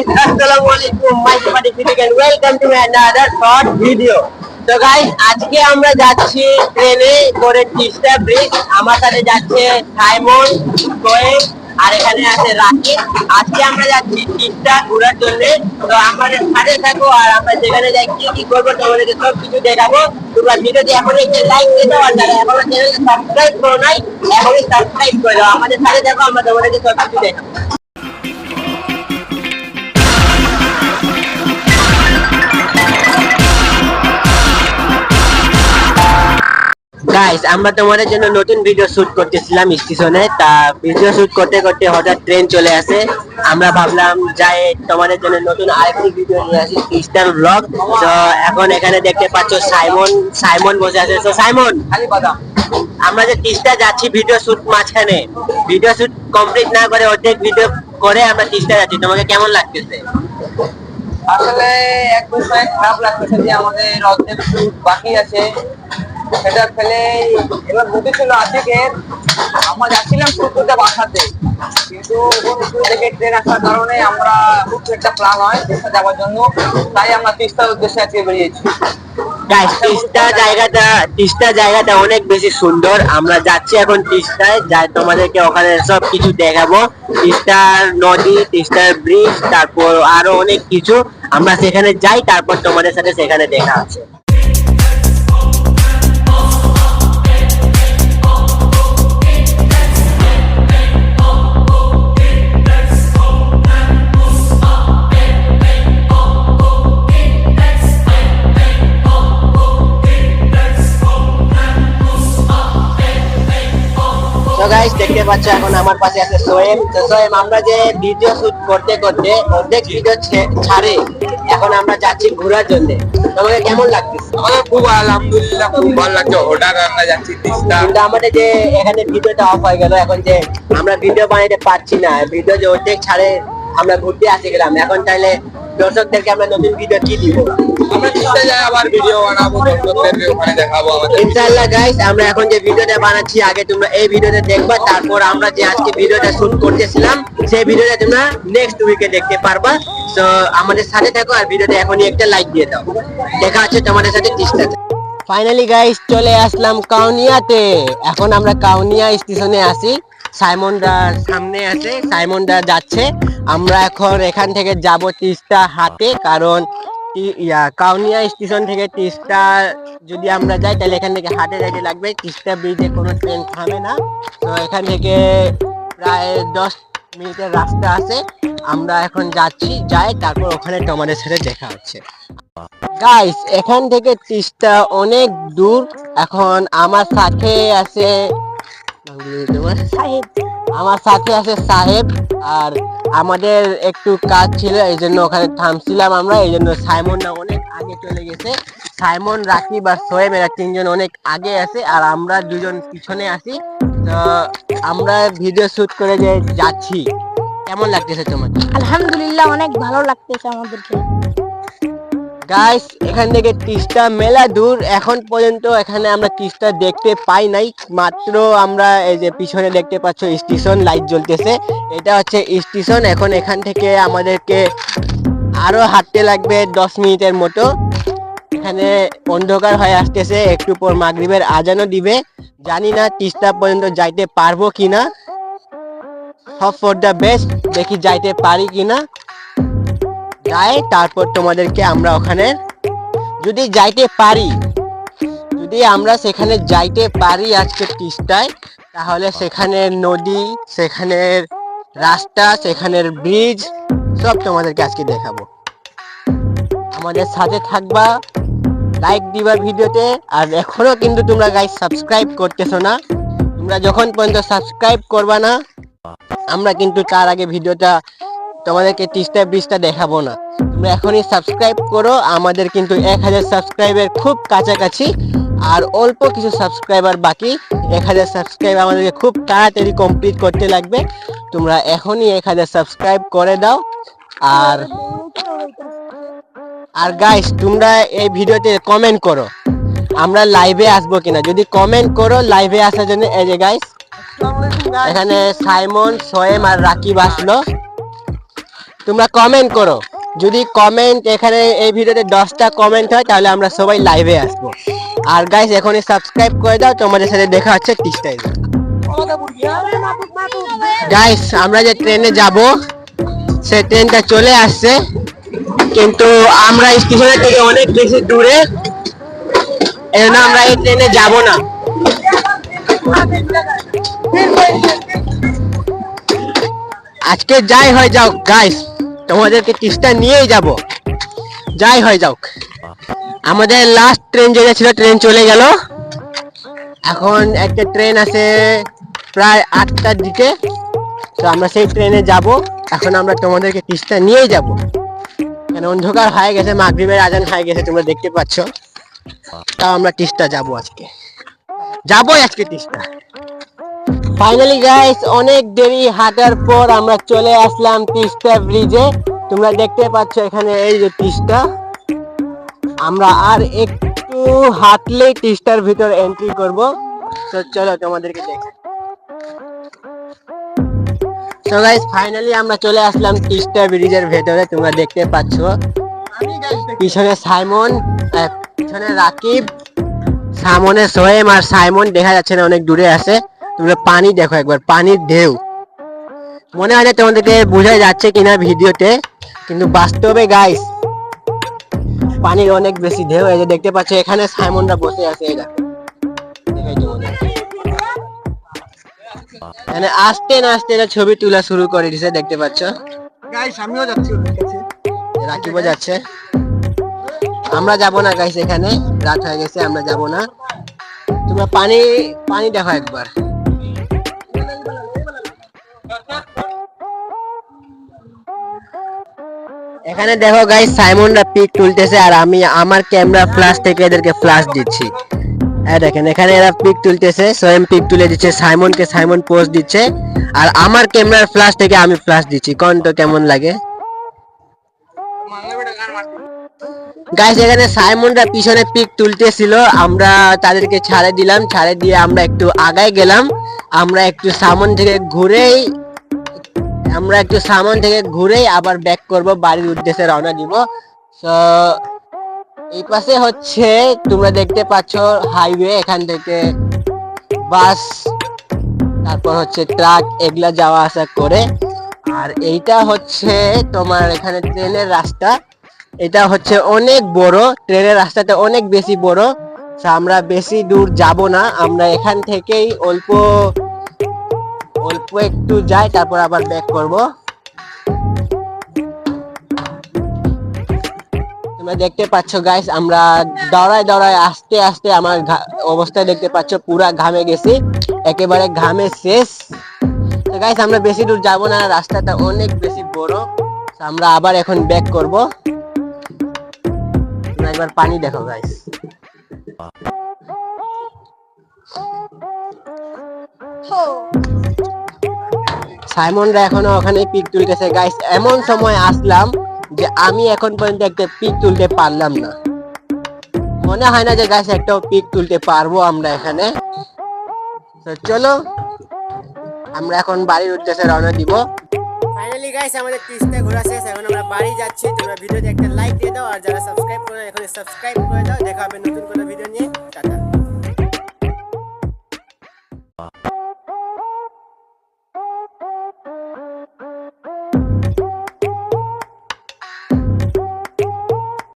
guys, Assalamualaikum. My name is and welcome to another short video. So guys, আজকে আমরা যাচ্ছি ট্রেনে করে তিস্তা ব্রিজ। আমার সাথে যাচ্ছে সাইমন, সোয়েব আর এখানে আছে রাকিব। আজকে আমরা যাচ্ছি তিস্তা ঘোরার জন্য। তো আমাদের সাথে থাকো আর আমরা যেখানে যাই কি কি করবো তোমাদেরকে সব কিছু দেখাবো। তোমরা ভিডিওটি এখন একটা লাইক দিয়ে দাও আর যারা এখনো চ্যানেলকে সাবস্ক্রাইব করো নাই এখনই সাবস্ক্রাইব করে দাও। আমাদের সাথে থাকো, আমরা তোমাদেরকে সব কিছু দেখাবো। গাইস, আমরা তোমাদের জন্য নতুন ভিডিও শুট করতেছিলাম স্টেশনে। তা ভিডিও শুট করতে করতে হঠাৎ ট্রেন চলে আসে। আমরা ভাবলাম যাই তোমাদের জন্য নতুন আরেকটি ভিডিও নিয়ে আসি, তিস্তার ব্লগ। তো এখন এখানে দেখতে পাচ্ছ সাইমন বসে আছে। তো সাইমন, আমরা যে তিস্তা যাচ্ছি ভিডিও শুট মাঝখানে, ভিডিও শুট কমপ্লিট না করে অর্ধেক ভিডিও করে আমরা তিস্তা যাচ্ছি, তোমাকে কেমন লাগতেছে? আসলে এক বিষয়ে খারাপ লাগতেছে যে আমাদের অর্ধেক শুট বাকি আছে, সেটা ফেলে এবার বুদ্ধি ছিল আজকের আমরা যাচ্ছিলাম শুটটা বাসাতে, কিন্তু থেকে ট্রেন আসার কারণে আমরা খুব একটা প্ল্যান হয় তিস্তা যাওয়ার জন্য, তাই আমরা তিস্তার উদ্দেশ্যে আজকে বেরিয়েছি। তিস্তা জায়গাটা অনেক বেশি সুন্দর। আমরা যাচ্ছি এখন তিস্তায়, যাই তোমাদেরকে ওখানে সব কিছু দেখাবো। তিস্তার নদী, তিস্তার ব্রিজ, তারপর আরো অনেক কিছু। আমরা সেখানে যাই, তারপর তোমাদের সাথে সেখানে দেখা আছে। তো গাইস, দেখতে পাচ্ছ এখন আমার পাশে আছে সোয়েম। তো সোয়েম, আমরা যে ভিডিও শুট করতে করতে অর্ধেক ভিডিও ছাড়ে এখন আমরা যাচ্ছি ঘোরার জন্য, তোমাকে কেমন লাগতেছে? আমাদের খুব আলহামদুলিল্লাহ খুব ভালো লাগছে। হঠাৎ আমরা যাচ্ছি তিস্তা, কিন্তু আমাদের যে এখানে ভিডিওটা অফ হয়ে গেল, এখন যে আমরা ভিডিও বানাইতে পারছি না, ভিডিও যে অর্ধেক ছাড়ে আমরা ঘুরতে আসে গেলাম, এখন তাহলে দর্শকদেরকে আমরা নতুন ভিডিও কি দিব? আমরা তিস্তা যাই আবার ভিডিও বানাবো, দর্শকদেরকে ওখানে দেখাবো আমাদের। ইনশাআল্লাহ গাইস, আমরা এখন যে ভিডিওটা বানাচ্ছি আগে তোমরা এই ভিডিওটা দেখবা, তারপর আমরা যে আজকে ভিডিওটা শুট করতেছিলাম সেই ভিডিওটা তোমরা নেক্সট উইকে দেখতে পারবা। তো আমাদের সাথে থাকো আর ভিডিওটা এখনই একটা লাইক দিয়ে দাও। দেখা হচ্ছে তোমাদের সাথে তিস্তাতে। ফাইনালি গাইস, চলে আসলাম কাউনিয়াতে। এখন আমরা কাউনিয়া স্টেশনে আছি। সাইমনদা সামনে আছে, সাইমনদা যাচ্ছে। আমরা এখন এখান থেকে যাব তিস্তা হাটে, কারণ কাউনিয়া স্টেশন থেকে তিস্তা যদি আমরা যাই তাহলে এখান থেকে হাটে যাইতে লাগবে। তিস্তা ব্রিজে কোনো ট্রেন থামে না। তো এখান থেকে প্রায় 10 মিনিটের রাস্তা আছে। আমরা এখন যাচ্ছি, যাই তারপর ওখানে তোমাদের সাথে দেখা হচ্ছে। গাইস, এখান থেকে তিস্তা অনেক দূর। এখন আমার সাথে আছে সাহেব, আর আমাদের একটু কাজ ছিল এই জন্য ওখানে থামছিলাম আমরা, এই জন্য সাইমনরা অনেক আগে চলে গেছে। সাইমন, রাকিব আর সোয়েব এরা তিনজন অনেক আগে আছে আর আমরা দুজন পিছনে আছি। তো আমরা ভিডিও শুট করে যে যাচ্ছি, কেমন লাগতেছে তোমার? আলহামদুলিল্লাহ অনেক ভালো লাগতেছে আমাদেরকে। গাইস, এখান থেকে তিস্তা মেলা দূর, এখন পর্যন্ত এখানে আমরা তিস্তা দেখতে পাই নাই। মাত্র আমরা এই যে পিছনে দেখতে পাচ্ছ স্টেশন লাইট জ্বলতেছে, এটা হচ্ছে স্টেশন। এখন এখান থেকে আমাদেরকে আরো হাঁটতে লাগবে 10 মিনিটের মতো। এখানে অন্ধকার হয়ে আসতেছে, একটু পর মাগরিবের আজানও দিবে। জানি না তিস্তা পর্যন্ত যাইতে পারবো কিনা। হোপ ফর দ্য বেস্ট, দেখি যাইতে পারি কিনা। যাই তারপর তোমাদেরকে আমরা ওখানে যদি যাইতে পারি, যদি আমরা সেখানে যাইতে পারি আজকে তিস্তায়, তাহলে সেখানের নদী, সেখানের রাস্তা, সেখানের ব্রিজ সব তোমাদেরকে আজকে দেখাবো। আমাদের সাথে থাকবা, লাইক দিবা ভিডিওতে। আর এখনো কিন্তু তোমরা গাইস সাবস্ক্রাইব করতেছো না। তোমরা যখন পর্যন্ত সাবস্ক্রাইব করবা না, আমরা কিন্তু তার আগে ভিডিওটা তোমাদেরকে তিস্তা ব্রিজটা দেখাবো না। তোমরা এখনই সাবস্ক্রাইব করো। আমাদের কিন্তু 1000 সাবস্ক্রাইবের খুব কাছাকাছি, আর অল্প কিছু সাবস্ক্রাইবার বাকি। 1000 সাবস্ক্রাইব আমাদেরকে খুব তাড়াতাড়ি কমপ্লিট করতে লাগবে। তোমরা এখনই 1000 সাবস্ক্রাইব করে দাও। আর গাইস, তোমরা এই ভিডিওতে কমেন্ট করো আমরা লাইভে আসবো কিনা। যদি কমেন্ট করো লাইভে আসার জন্য, এই যে গাইস এখানে সাইমন, সোয়েম আর রাকিব আসলো। তো তোমরা কমেন্ট করো, যদি কমেন্ট এখানে এই ভিডিওতে 10টা কমেন্ট হয় তাহলে আমরা সবাই লাইভে আসবো। আর গাইস এখনই সাবস্ক্রাইব করে দাও, তোমাদের সাথে দেখা হচ্ছে তিস্তায়। গাইস আমরা যে ট্রেনে যাব সেই ট্রেনটা চলে আসছে, কিন্তু আমরা স্টেশনের থেকে অনেক বেশি দূরে, এই জন্য আমরা এই ট্রেনে যাব না। আজকে যাই হয়ে যাও গাইস, তোমাদেরকে তিস্তা নিয়েই যাব, যাই হয়ে যাও। আমাদের লাস্ট ট্রেন যেটা ছিল ট্রেন চলে গেল, এখন একটা ট্রেন আছে প্রায় 8টার দিকে, তো আমরা সেই ট্রেনে যাব। এখন আমরা তোমাদেরকে তিস্তা নিয়েই যাব, কেন অন্ধকার হয়ে গেছে, মাগরিবের আজান হয়ে গেছে তোমরা দেখতে পাচ্ছ। তাও আমরা তিস্তা যাব, আজকে যাবোই আজকে তিস্তা। ফাইনালি গাইস অনেক দেরি হাঁটার পর আমরা চলে আসলাম তিস্তা ব্রিজে। তোমরা দেখতে পাচ্ছ এখানে এই যে তিস্তা, আমরা আর একটু হাঁটলেই তিস্তার ভিতর এন্ট্রি করব। তো চলো তোমাদেরকে দেখাই। তো গাইস ফাইনালি আমরা চলে আসলাম তিস্তা ব্রিজের ভেতরে। তোমরা দেখতে পাচ্ছ পিছনে সাইমন, পিছনে রাকিব, সামনে সোহেম, আর সাইমন দেখা যাচ্ছে না, অনেক দূরে আছে। তোমরা পানি দেখো একবার, পানির ঢেউ। মনে হয় না তোমাদেরকে বোঝা যাচ্ছে কিনা ভিডিওতে, কিন্তু বাস্তবে গাইস পানির অনেক বেশি ঢেউ। এই যে দেখতে পাচ্ছ এখানে সাইমনরা বসে আছে, এই দেখো, দেখাই তোমাদের। মানে আস্তে না আস্তে এরা ছবি তোলা শুরু করে দিছে, দেখতে পাচ্ছ গাইস আমিও যাচ্ছি ওদের কাছে। রাকিবও যাচ্ছে। আমরা যাব না গাইস, এখানে রাত হয়ে গেছে, আমরা যাব না। তোমরা পানি পানি দেখো একবার। এখানে দেখো গাইস সাইমনরা পিক তুলতেছে, আর আমি আমার ক্যামেরা ফ্ল্যাশ থেকে এদেরকে ফ্ল্যাশ দিচ্ছি। দেখেন এখানে এরা পিক তুলতেছে, সোহেম পিক তুলে দিচ্ছে সাইমনকে, সাইমন পোজ দিচ্ছে, আর আমার ক্যামেরার ফ্ল্যাশ থেকে আমি ফ্ল্যাশ দিচ্ছি। কোন তো কেমন লাগে গাইস? এখানে সাইমনরা পিছনে পিক তুলতেছিল, আমরা তাদেরকে ছাড়ে দিলাম, ছাড়ে দিয়ে আমরা একটু আগায় গেলাম। আমরা একটু সামন থেকে ঘুরেই আবার ব্যাক করব, বাড়ির উদ্দেশ্যে রওনা দিব। তো এই পাশে হচ্ছে তোমরা দেখতে পাচ্ছ হাইওয়ে, এখান থেকে বাস, তারপর হচ্ছে ট্রাক, এগুলা যাওয়া আসা করে। আর এইটা হচ্ছে তোমার এখানে ট্রেনের রাস্তা। এটা হচ্ছে অনেক বড়, ট্রেনের রাস্তাটা অনেক বেশি বড়। আমরা বেশি দূর যাব না, আমরা এখান থেকেই অল্প অল্প একটু যাই, তারপর আবার ব্যাক করব। তোমরা দেখতে পাচ্ছ গাইস আমরা দৌড়ায় দৌড়ায় আস্তে আস্তে, আমার অবস্থা দেখতে পাচ্ছ, পুরা ঘামে গেছি, একেবারে ঘামে শেষ। তো গাইস আমরা বেশি দূর যাব না, রাস্তাটা অনেক বেশি বড়। আমরা আবার এখন ব্যাক করব। তোমরা একবার পানি দেখো গাইস। সাইমনরা এখনো ওখানে পিক তুলতেছে গাইস। এমন সময় আসলাম যে আমি এখন পর্যন্ত একটা পিক তুলতে পারলাম না। মনে হয় না যে গাইস একটাও পিক তুলতে পারবো আমরা এখানে। তো চলো আমরা এখন বাড়ির উদ্দেশ্যে রওনা দিব। ফাইনালি গাইস আমাদের তিস্তা ঘোরা শেষ, এখন আমরা বাড়ি যাচ্ছি। তোমরা ভিডিওতে একটা লাইক দিয়ে দাও, আর যারা সাবস্ক্রাইব করে এখন সাবস্ক্রাইব করে দাও। দেখা হবে নতুন কোনো ভিডিও নিয়ে। টাটা।